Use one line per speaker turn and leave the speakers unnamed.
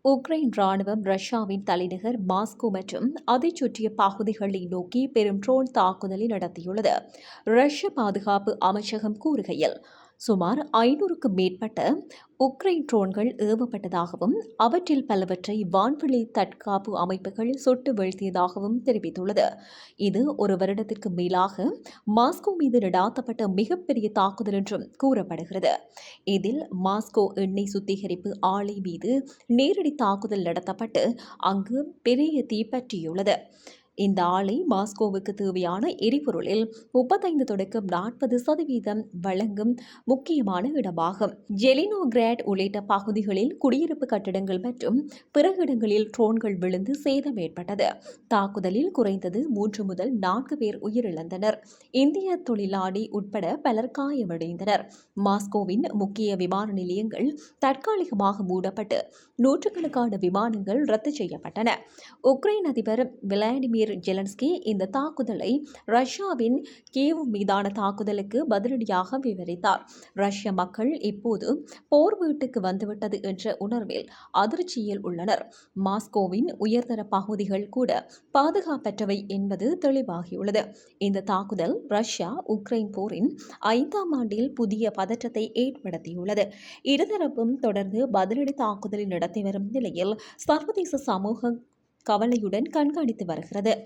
Ukraine ராணுவம் ரஷ்யாவின் தலைநகர் மாஸ்கோ மற்றும் அதைச் சுற்றிய பகுதிகளை நோக்கி பெரும் ட்ரோன் தாக்குதலை நடத்தியுள்ளது. ரஷ்ய பாதுகாப்பு அமைச்சகம் கூறுகையில், சுமார் 500க்கும் மேற்பட்ட உக்ரைன் ட்ரோன்கள் ஏவப்பட்டதாகவும் அவற்றில் பலவற்றை வான்வெளி தற்காப்பு அமைப்புகள் சுட்டு வீழ்த்தியதாகவும் தெரிவித்துள்ளது. இது ஒரு வருடத்திற்கு மேலாக மாஸ்கோ மீது நடாத்தப்பட்ட மிகப்பெரிய தாக்குதல் என்றும் கூறப்படுகிறது. இதில் மாஸ்கோ எண்ணெய் சுத்திகரிப்பு ஆலை மீது நேரடி தாக்குதல் நடத்தப்பட்டு அங்கு பெரிய தீ பற்றியுள்ளது. இந்த ஆலை மாஸ்கோவுக்கு தேவையான எரிபொருளில் 35 தொடக்கம் 40% வழங்கும் முக்கியமான இடமாகும். ஜெலினோகிராட் உள்ளிட்ட பகுதிகளில் குடியிருப்பு கட்டடங்கள் மற்றும் பிற இடங்களில் ட்ரோன்கள் விழுந்து சேதம் ஏற்பட்டது. தாக்குதலில் குறைந்தது 3 முதல் 4 பேர் உயிரிழந்தனர். இந்திய தொழிலாளி உட்பட பலர் காயமடைந்தனர். மாஸ்கோவின் முக்கிய விமான நிலையங்கள் தற்காலிகமாக மூடப்பட்டு நூற்றுக்கணக்கான விமானங்கள் ரத்து செய்யப்பட்டன. உக்ரைன் அதிபர் விளாடிமிர் ஜெலன்ஸ்கி இந்த தாக்குதலை ரஷ்யாவின் கீவ் மீதான தாக்குதலுக்கு பதிலடியாக விவரித்தார். ரஷ்ய மக்கள் இப்போது போர் வீட்டுக்கு வந்துவிட்டது என்ற உணர்வில் அதிர்ச்சியில் உள்ளனர். மாஸ்கோவின் உயர்தர பகுதிகள் கூட பாதுகாப்பற்றவை என்பது தெளிவாகியுள்ளது. இந்த தாக்குதல் ரஷ்யா உக்ரைன் போரின் 5ஆம் ஆண்டில் புதிய பதற்றத்தை ஏற்படுத்தியுள்ளது. இருதரப்பும் தொடர்ந்து பதிலடி தாக்குதலை நடத்தி வரும் நிலையில் சர்வதேச சமூகம் கவலையுடன் கண்காணித்து வருகிறது.